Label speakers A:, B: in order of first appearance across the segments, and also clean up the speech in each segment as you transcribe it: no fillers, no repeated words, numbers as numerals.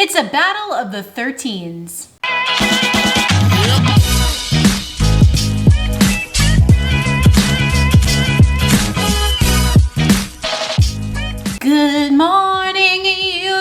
A: It's a battle of the 13s. Good morning, YouTube.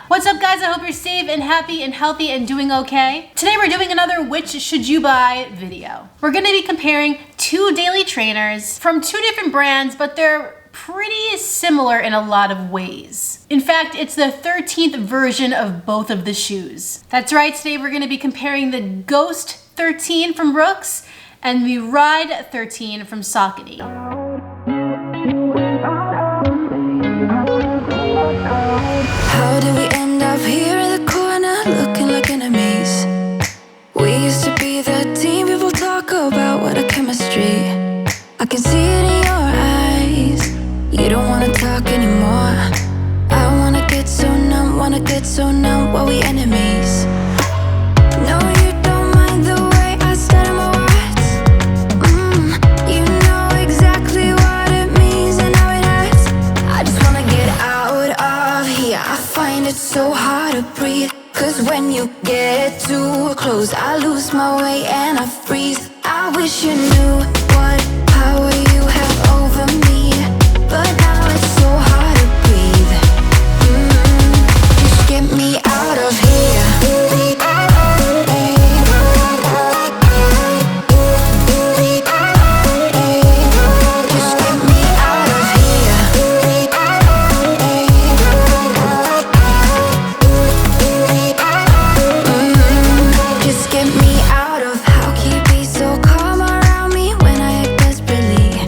A: What's up, guys? I hope you're safe and happy and healthy and doing okay. Today we're doing another which should you buy video. We're going to be comparing two daily trainers from two different brands, but they're pretty similar in a lot of ways. In fact, it's the 13th version of both of the shoes. That's right, today we're going to be comparing the Ghost 13 from Brooks and the Ride 13 from Saucony.
B: How did we end up here in the corner looking like enemies? We used to be the team people talk about, what a chemistry. I can see it in your eyes. You don't wanna talk anymore. I wanna get so numb while we enemies. No, you don't mind the way I stutter my words. You know exactly what it means and how it hurts. I just wanna get out of here. I find it so hard to breathe, 'cause when you get too close I lose my way and I freeze. I wish you knew what power you have over me, but now it's so hard to breathe. Just get me out of here. Just get me out of here. Just get me out of. How can you be so calm around me when I act desperately?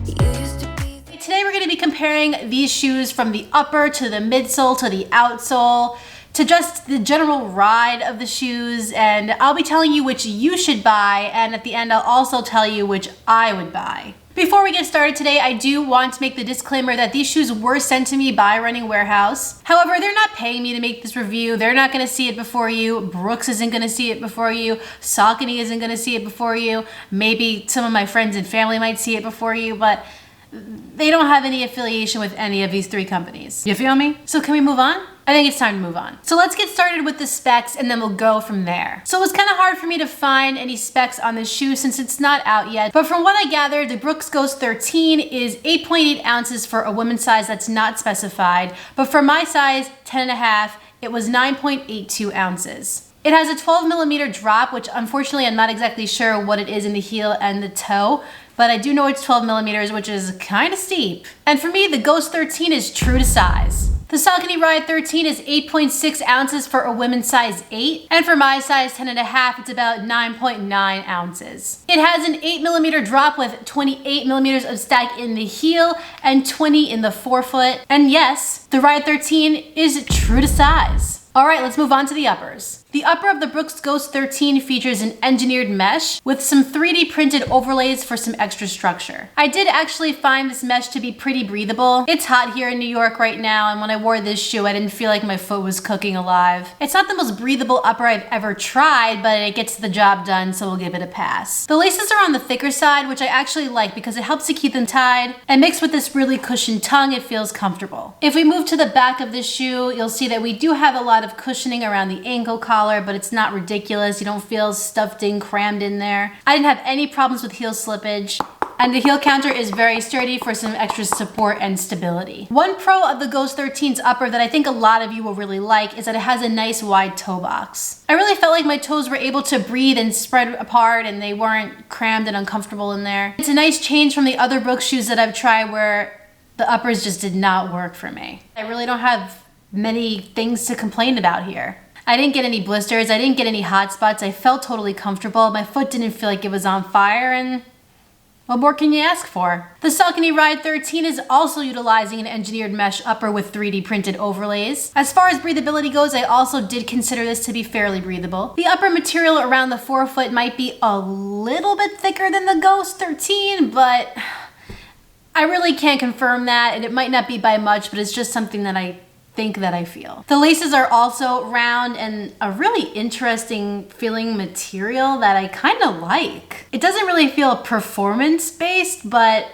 B: You used to be.
A: Today we're going to be comparing these shoes from the upper to the midsole to the outsole to just the general ride of the shoes, and I'll be telling you which you should buy, and at the end I'll also tell you which I would buy. Before we get started today, I do want to make the disclaimer that these shoes were sent to me by Running Warehouse. However, they're not paying me to make this review. They're not going to see it before you. Brooks isn't going to see it before you. Saucony isn't going to see it before you. Maybe some of my friends and family might see it before you, but they don't have any affiliation with any of these three companies. You feel me? So can we move on? I think it's time to move on. So let's get started with the specs and then we'll go from there. So it was kind of hard for me to find any specs on this shoe since it's not out yet. But from what I gathered, the Brooks Ghost 13 is 8.8 ounces for a woman's size that's not specified. But for my size, 10.5, it was 9.82 ounces. It has a 12 millimeter drop, which unfortunately I'm not exactly sure what it is in the heel and the toe, but I do know it's 12 millimeters, which is kind of steep. And for me, the Ghost 13 is true to size. The Saucony Ride 13 is 8.6 ounces for a women's size 8, and for my size 10.5, it's about 9.9 ounces. It has an 8 millimeter drop with 28 millimeters of stack in the heel and 20 in the forefoot. And yes, the Ride 13 is true to size. All right, let's move on to the uppers. The upper of the Brooks Ghost 13 features an engineered mesh with some 3D printed overlays for some extra structure. I did actually find this mesh to be pretty breathable. It's hot here in New York right now, and when I wore this shoe, I didn't feel like my foot was cooking alive. It's not the most breathable upper I've ever tried, but it gets the job done, so we'll give it a pass. The laces are on the thicker side, which I actually like because it helps to keep them tied, and mixed with this really cushioned tongue, it feels comfortable. If we move to the back of this shoe, you'll see that we do have a lot of cushioning around the ankle collar, but it's not ridiculous. You don't feel stuffed in, crammed in there. I didn't have any problems with heel slippage. And the heel counter is very sturdy for some extra support and stability. One pro of the Ghost 13's upper that I think a lot of you will really like is that it has a nice wide toe box. I really felt like my toes were able to breathe and spread apart and they weren't crammed and uncomfortable in there. It's a nice change from the other Brooks shoes that I've tried where the uppers just did not work for me. I really don't have many things to complain about here. I didn't get any blisters, I didn't get any hot spots, I felt totally comfortable, my foot didn't feel like it was on fire, and what more can you ask for? The Saucony Ride 13 is also utilizing an engineered mesh upper with 3D printed overlays. As far as breathability goes, I also did consider this to be fairly breathable. The upper material around the forefoot might be a little bit thicker than the Ghost 13, but I really can't confirm that, and it might not be by much, but it's just something that I feel. The laces are also round and a really interesting feeling material that I kind of like. It doesn't really feel performance based, but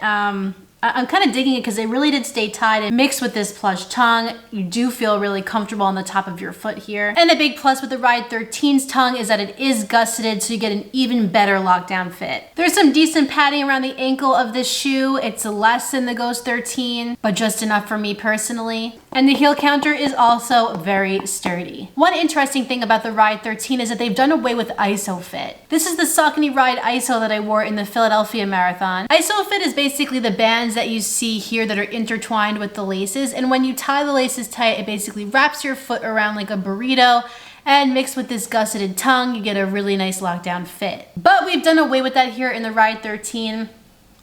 A: I'm kind of digging it because they really did stay tied, and mixed with this plush tongue, you do feel really comfortable on the top of your foot here. And a big plus with the Ride 13's tongue is that it is gusseted, so you get an even better lockdown fit. There's some decent padding around the ankle of this shoe. It's less than the Ghost 13, but just enough for me personally. And the heel counter is also very sturdy. One interesting thing about the Ride 13 is that they've done away with ISO fit. This is the Saucony Ride ISO that I wore in the Philadelphia Marathon. ISO fit is basically the bands that you see here that are intertwined with the laces, and when you tie the laces tight, it basically wraps your foot around like a burrito, and mixed with this gusseted tongue, you get a really nice lockdown fit. But we've done away with that here in the Ride 13.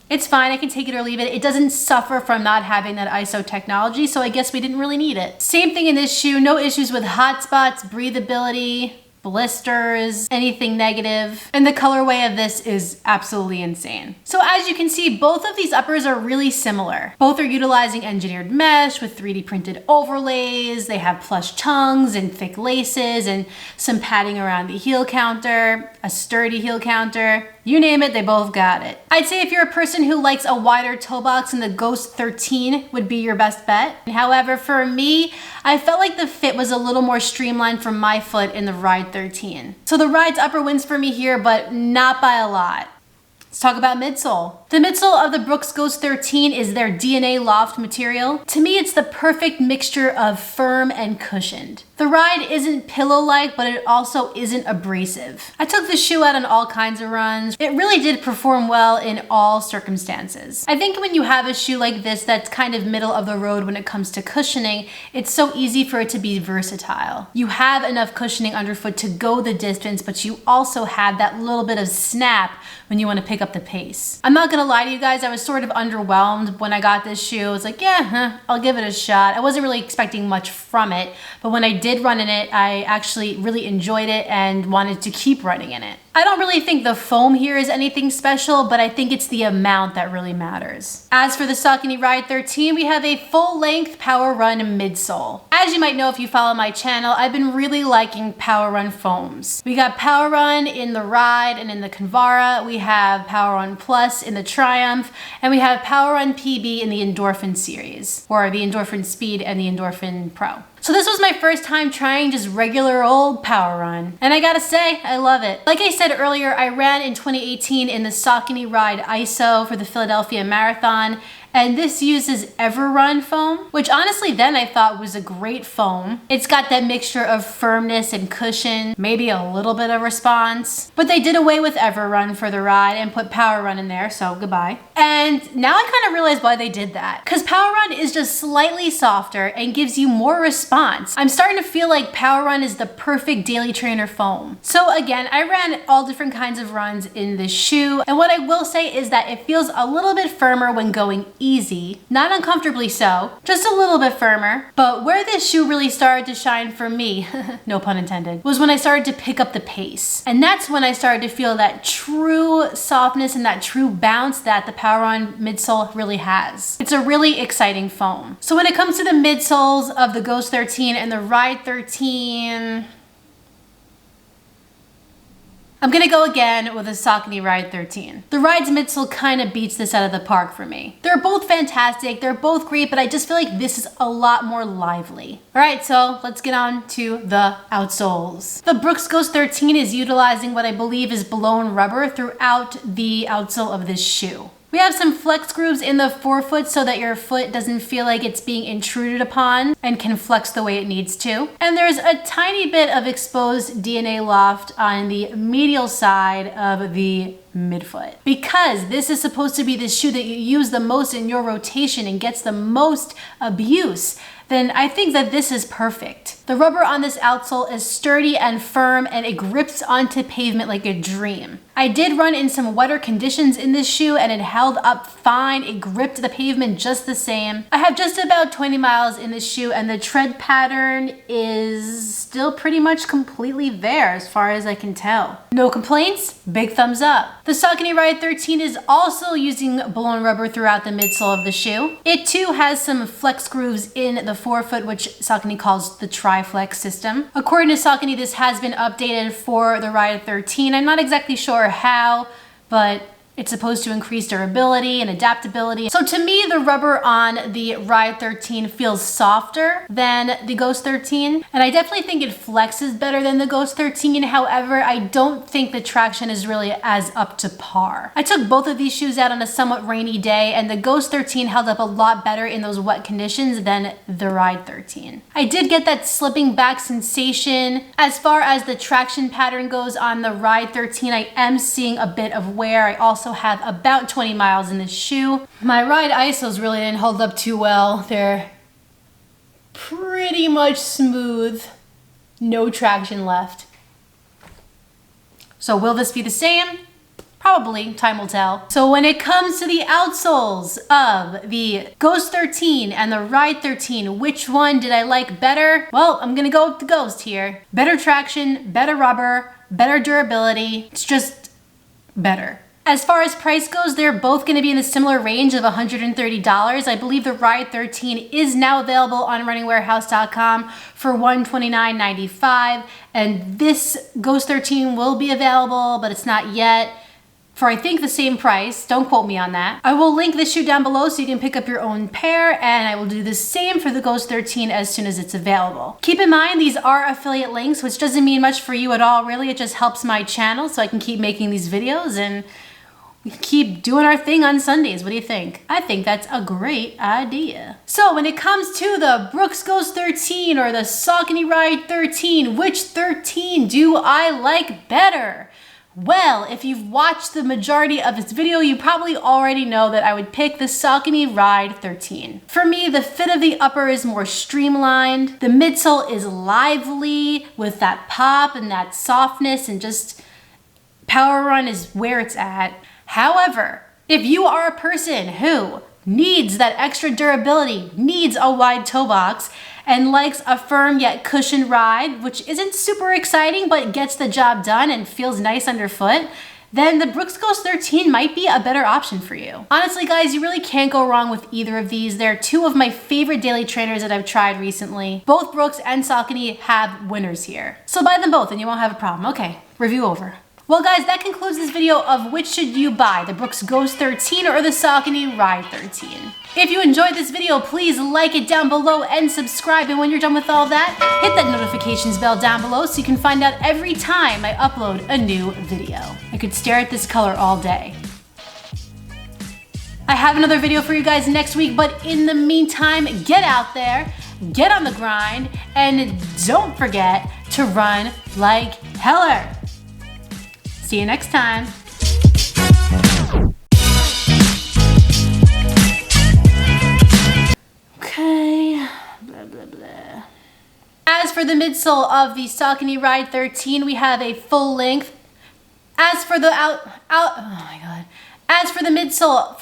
A: It's fine, I can take it or leave it. It doesn't suffer from not having that ISO technology, so I guess we didn't really need it. Same thing in this shoe, no issues with hot spots, breathability, blisters, anything negative. And the colorway of this is absolutely insane. So as you can see, both of these uppers are really similar. Both are utilizing engineered mesh with 3D printed overlays. They have plush tongues and thick laces and some padding around the heel counter, a sturdy heel counter. You name it, they both got it. I'd say if you're a person who likes a wider toe box, then the Ghost 13 would be your best bet. However, for me, I felt like the fit was a little more streamlined for my foot in the Ride 13. So the Ride's upper wins for me here, but not by a lot. Let's talk about midsole. The midsole of the Brooks Ghost 13 is their DNA loft material. To me, it's the perfect mixture of firm and cushioned. The Ride isn't pillow-like, but it also isn't abrasive. I took the shoe out on all kinds of runs. It really did perform well in all circumstances. I think when you have a shoe like this that's kind of middle of the road when it comes to cushioning, it's so easy for it to be versatile. You have enough cushioning underfoot to go the distance, but you also have that little bit of snap when you want to pick up the pace. I'm not gonna lie to you guys, I was sort of underwhelmed when I got this shoe. I was like, yeah, I'll give it a shot. I wasn't really expecting much from it, but when I did run in it, I actually really enjoyed it and wanted to keep running in it. I don't really think the foam here is anything special, but I think it's the amount that really matters. As for the Saucony Ride 13, we have a full-length Power Run midsole. As you might know if you follow my channel, I've been really liking Power Run foams. We got Power Run in the Ride and in the Convara. We have Power Run Plus in the Triumph, and we have Power Run PB in the Endorphin series, or the Endorphin Speed and the Endorphin Pro. So this was my first time trying just regular old Power Run, and I gotta say, I love it. Like I said earlier, I ran in 2018 in the Saucony Ride ISO for the Philadelphia Marathon, and this uses Everrun foam, which honestly then I thought was a great foam. It's got that mixture of firmness and cushion, maybe a little bit of response, but they did away with Everrun for the Ride and put Power Run in there, so goodbye. And now I kind of realize why they did that, because Power Run is just slightly softer and gives you more response. I'm starting to feel like Power Run is the perfect daily trainer foam. So again, I ran all different kinds of runs in this shoe, and what I will say is that it feels a little bit firmer when going easy, not uncomfortably so, just a little bit firmer. But where this shoe really started to shine for me, no pun intended, was when I started to pick up the pace. And that's when I started to feel that true softness and that true bounce that the Power Run midsole really has. It's a really exciting foam. So when it comes to the midsoles of the Ghost 13 and the Ride 13, I'm gonna go again with a Saucony Ride 13. The Ride's midsole kind of beats this out of the park for me. They're both fantastic, they're both great, but I just feel like this is a lot more lively. All right, so let's get on to the outsoles. The Brooks Ghost 13 is utilizing what I believe is blown rubber throughout the outsole of this shoe. We have some flex grooves in the forefoot so that your foot doesn't feel like it's being intruded upon and can flex the way it needs to. And there's a tiny bit of exposed DNA loft on the medial side of the midfoot. Because this is supposed to be the shoe that you use the most in your rotation and gets the most abuse, then I think that this is perfect. The rubber on this outsole is sturdy and firm, and it grips onto pavement like a dream. I did run in some wetter conditions in this shoe and it held up fine. It gripped the pavement just the same. I have just about 20 miles in this shoe and the tread pattern is still pretty much completely there as far as I can tell. No complaints, big thumbs up. The Saucony Ride 13 is also using blown rubber throughout the midsole of the shoe. It too has some flex grooves in the forefoot, which Saucony calls the Tri-Flex system. According to Saucony, this has been updated for the Ride 13. I'm not exactly sure how, but It's supposed to increase durability and adaptability. So to me, the rubber on the Ride 13 feels softer than the Ghost 13. And I definitely think it flexes better than the Ghost 13. However, I don't think the traction is really as up to par. I took both of these shoes out on a somewhat rainy day, and the Ghost 13 held up a lot better in those wet conditions than the Ride 13. I did get that slipping back sensation. As far as the traction pattern goes on the Ride 13, I am seeing a bit of wear. I also have about 20 miles in this shoe. My Ride Isos really didn't hold up too well. They're pretty much smooth, no traction left. So will this be the same? Probably, time will tell. So when it comes to the outsoles of the Ghost 13 and the Ride 13, which one did I like better? Well, I'm gonna go with the Ghost here. Better traction, better rubber, better durability. It's just better. As far as price goes, they're both going to be in a similar range of $130. I believe the Ride 13 is now available on runningwarehouse.com for $129.95, and this Ghost 13 will be available, but it's not yet, for I think the same price. Don't quote me on that. I will link this shoe down below so you can pick up your own pair, and I will do the same for the Ghost 13 as soon as it's available. Keep in mind, these are affiliate links, which doesn't mean much for you at all, really. It just helps my channel so I can keep making these videos, and we can keep doing our thing on Sundays. What do you think? I think that's a great idea. So when it comes to the Brooks Ghost 13 or the Saucony Ride 13, which 13 do I like better? Well, if you've watched the majority of this video, you probably already know that I would pick the Saucony Ride 13. For me, the fit of the upper is more streamlined. The midsole is lively with that pop and that softness, and just power run is where it's at. However, if you are a person who needs that extra durability, needs a wide toe box, and likes a firm yet cushioned ride, which isn't super exciting but gets the job done and feels nice underfoot, then the Brooks Ghost 13 might be a better option for you. Honestly, guys, you really can't go wrong with either of these. They're two of my favorite daily trainers that I've tried recently. Both Brooks and Saucony have winners here. So buy them both and you won't have a problem. Okay, review over. Well guys, that concludes this video of which should you buy, the Brooks Ghost 13 or the Saucony Ride 13. If you enjoyed this video, please like it down below and subscribe. And when you're done with all that, hit that notifications bell down below so you can find out every time I upload a new video. I could stare at this color all day. I have another video for you guys next week, but in the meantime, get out there, get on the grind, and don't forget to run like heller. See you next time. Okay, blah, blah, blah. As for the midsole of the Saucony Ride 13, we have a full length. As for the oh my God. As for the midsole,